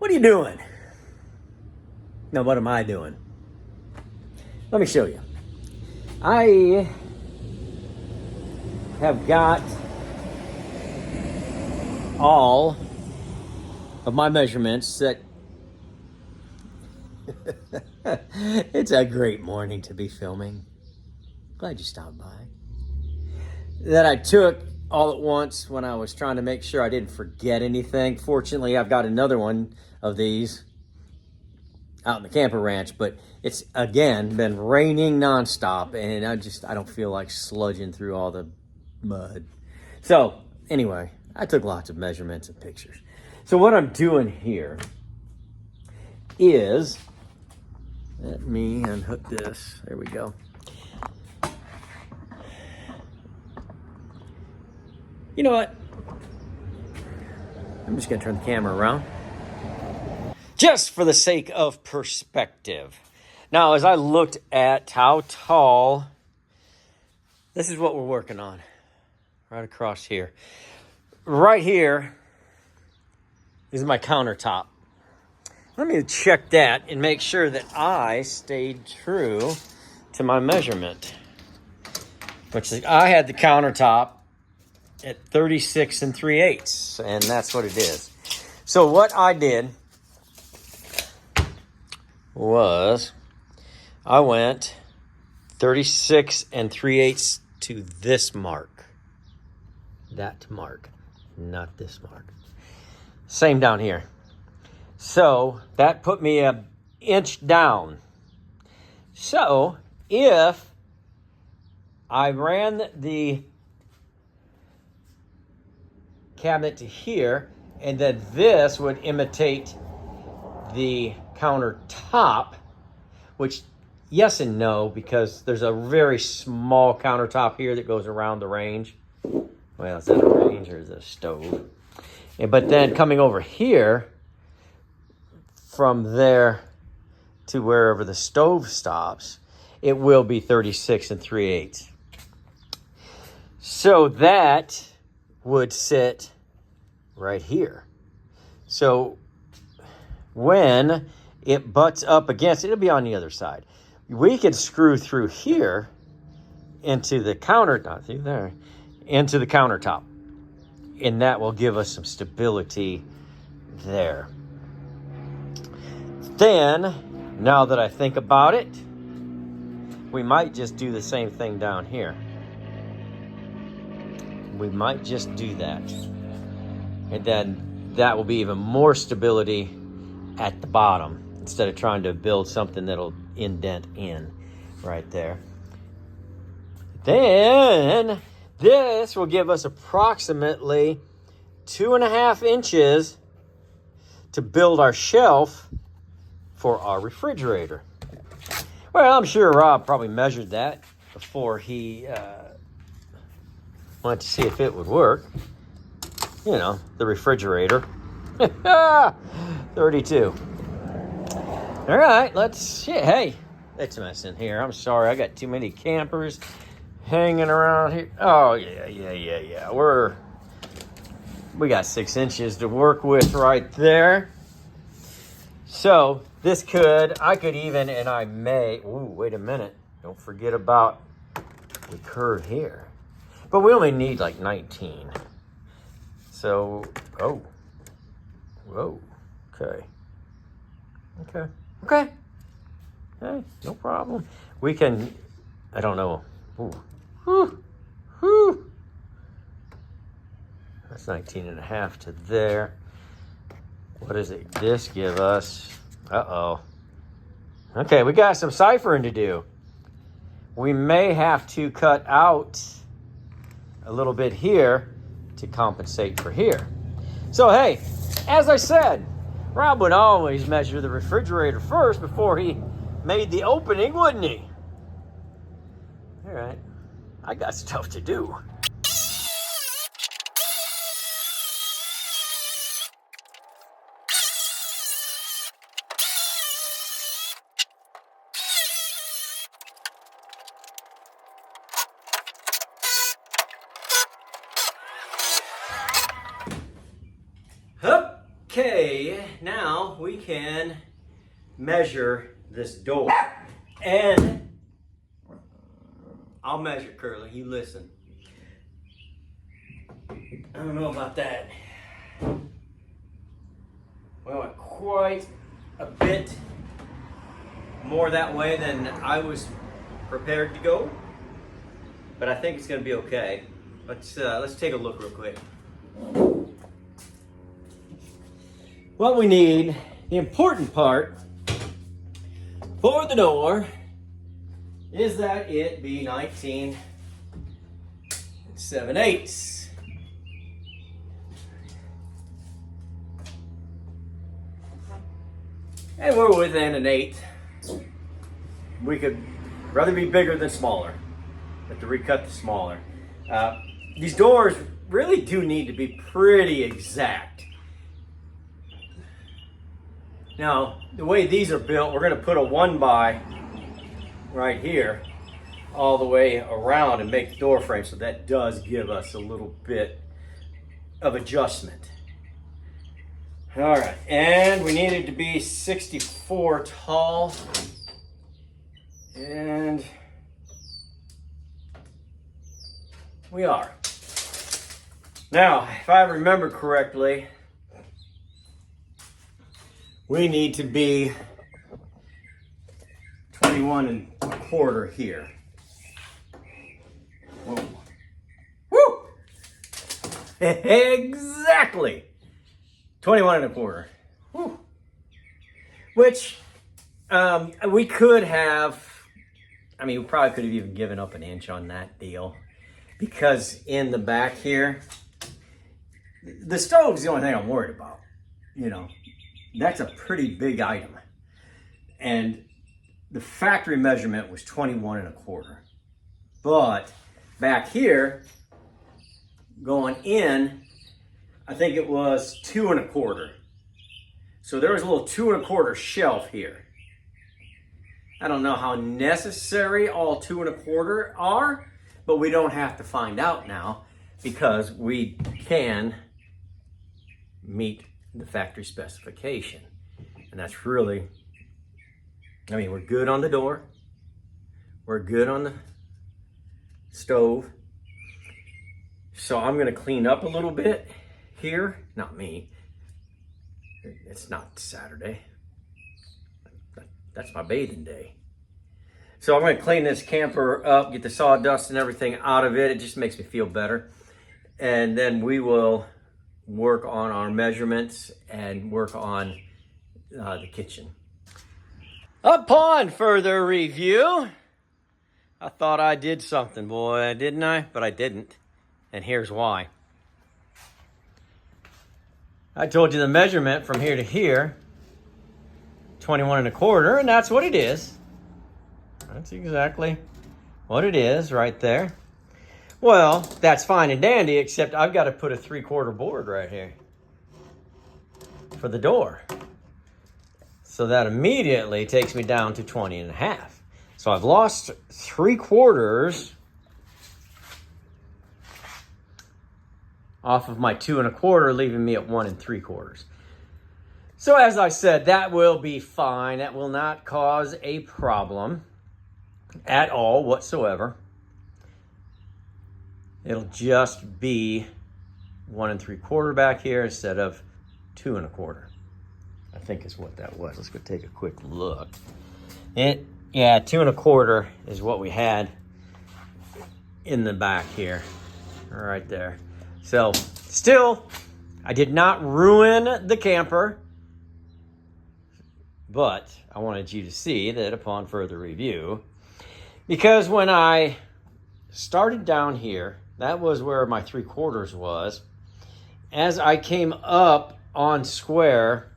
What are you doing? No, what am I doing? Let me show you. I have got all of my measurements that it's a great morning to be filming. Glad you stopped by. That I took all at once when I was trying to make sure I didn't forget anything. Fortunately, I've got another one of these out in the camper ranch, but it's again been raining nonstop and I don't feel like sludging through all the mud. So anyway, I took lots of measurements and pictures. So what I'm doing here is, let me unhook this. There we go. You know what? I'm just gonna turn the camera around. Just for the sake of perspective. Now, as I looked at how tall, this is what we're working on. Right across here. Right here is my countertop. Let me check that and make sure that I stayed true to my measurement. Which is, I had the countertop at 36 3/8, and that's what it is. So what I did was I went 36 3/8 to this mark. That mark, not this mark. Same down here. So that put me an inch down. So if I ran the cabinet to here, and then this would imitate the countertop, which yes and no, because there's a very small countertop here that goes around the range. Well, is that a range or is it a stove? But then coming over here, from there to wherever the stove stops, it will be 36 3/8. So that would sit right here. So when it butts up against, it'll be on the other side. We could screw through here into the not through there, into the countertop. And that will give us some stability there. Then, now that I think about it, we might just do the same thing down here. We might just do that. And then that will be even more stability at the bottom instead of trying to build something that'll indent in right there. Then this will give us approximately 2.5 inches to build our shelf for our refrigerator. Well, I'm sure Rob probably measured that before he wanted to see if it would work. You know, the refrigerator. 32. All right, hey, it's a mess in here. I'm sorry, I got too many campers hanging around here. Oh, yeah. We got 6 inches to work with right there. So this I could even, and I may, wait a minute. Don't forget about the curve here. But we only need like 19. So, whoa, okay. Hey, no problem. We can, I don't know. That's 19.5 to there. What does this give us? Okay, we got some ciphering to do. We may have to cut out a little bit here to compensate for here. So hey, as I said, Rob would always measure the refrigerator first before he made the opening, wouldn't he? All right, I got stuff to do. Okay, now we can measure this door. And I'll measure, Curly. You listen. I don't know about that. We went quite a bit more that way than I was prepared to go. But I think it's going to be okay. Let's take a look real quick. What we need, the important part for the door, is that it be 19 7/8. And we're within an 1/8. We could rather be bigger than smaller. Have to recut the smaller. These doors really do need to be pretty exact. Now, the way these are built, we're going to put a 1x right here all the way around and make the door frame, so that does give us a little bit of adjustment. All right, and we needed to be 64 tall, and we are. Now, if I remember correctly, we need to be 21 1/4 here. Whoa. Woo! Exactly. 21 1/4. Woo. Which we could have, we probably could have even given up an inch on that deal, because in the back here, the stove's the only thing I'm worried about. You know, that's a pretty big item. And the factory measurement was 21 1/4. But back here, going in, I think it was 2 1/4. So there was a little 2 1/4 shelf here. I don't know how necessary all 2 1/4 are, but we don't have to find out now, because we can meet the factory specification. And that's really, we're good on the door. We're good on the stove. So I'm going to clean up a little bit here. Not me. It's not Saturday. That's my bathing day. So I'm going to clean this camper up, get the sawdust and everything out of it. It just makes me feel better. And then we will work on our measurements and work on the kitchen. Upon further review, I thought I did something, boy, didn't I? But I didn't. And here's why. I told you the measurement from here to here, 21 1/4, and that's what it is. That's exactly what it is right there. Well, that's fine and dandy, except I've got to put a 3/4 board right here for the door. So that immediately takes me down to 20 1/2. So I've lost 3/4 off of my 2 1/4, leaving me at 1 3/4. So as I said, that will be fine. That will not cause a problem at all whatsoever. It'll just be 1 3/4 back here instead of 2 1/4. I think is what that was. Let's go take a quick look. 2 1/4 is what we had in the back here, right there. So still, I did not ruin the camper, but I wanted you to see that upon further review, because when I started down here, that was where my 3/4 was. As I came up on square,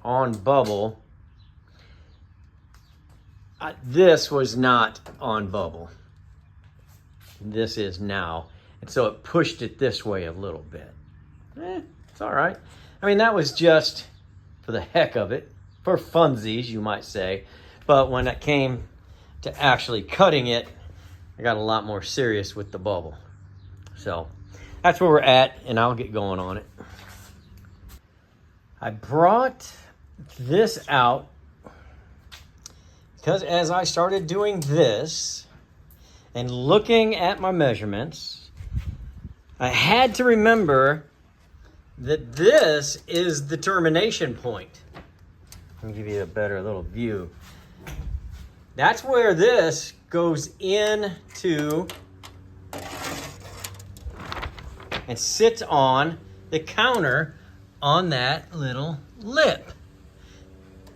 on bubble, this was not on bubble. This is now. And so it pushed it this way a little bit. It's all right. That was just for the heck of it, for funsies, you might say. But when it came to actually cutting it, I got a lot more serious with the bubble. So that's where we're at, and I'll get going on it. I brought this out because as I started doing this and looking at my measurements, I had to remember that this is the termination point. Let me give you a better little view. That's where this goes into and sits on the counter on that little lip.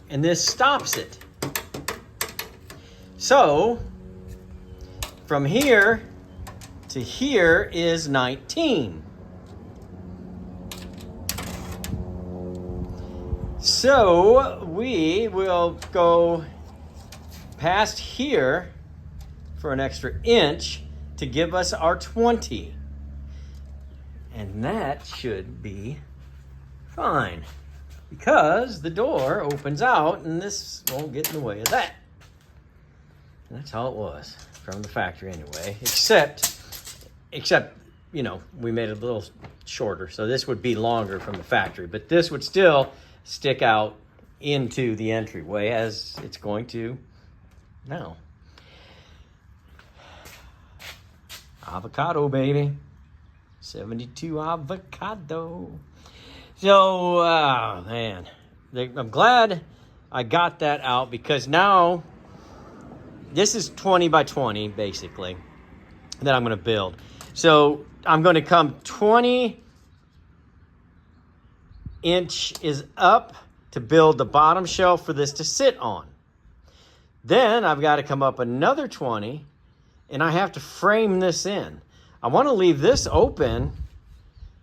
And this stops it. So, from here to here is 19. So, we will go past here for an extra inch to give us our 20. And that should be fine because the door opens out and this won't get in the way of that. And that's how it was from the factory anyway, except, you know, we made it a little shorter. So this would be longer from the factory, but this would still stick out into the entryway as it's going to now. Avocado, baby. 72 avocado. So, man, I'm glad I got that out because now this is 20 by 20, basically, that I'm going to build. So I'm going to come 20 inches up to build the bottom shelf for this to sit on. Then I've got to come up another 20, and I have to frame this in. I want to leave this open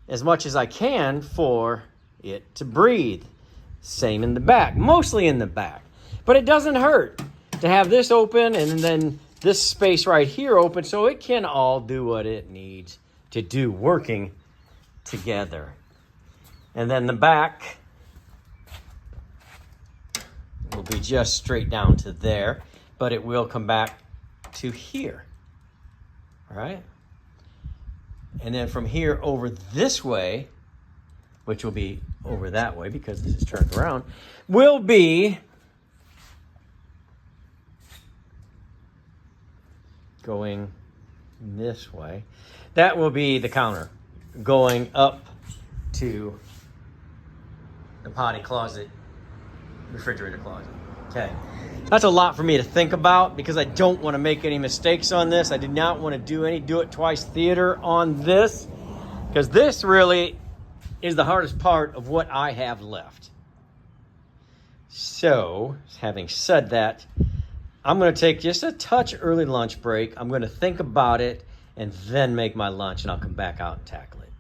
as much as I can for it to breathe. Same in the back, mostly in the back. But it doesn't hurt to have this open and then this space right here open so it can all do what it needs to do working together. And then the back will be just straight down to there, but it will come back to here. All right? And then from here over this way, which will be over that way because this is turned around, will be going this way. That will be the counter going up to the potty closet, refrigerator closet. Okay. That's a lot for me to think about because I don't want to make any mistakes on this. I did not want to do any do it twice theater on this because this really is the hardest part of what I have left. So, having said that, I'm going to take just a touch early lunch break. I'm going to think about it and then make my lunch, and I'll come back out and tackle it.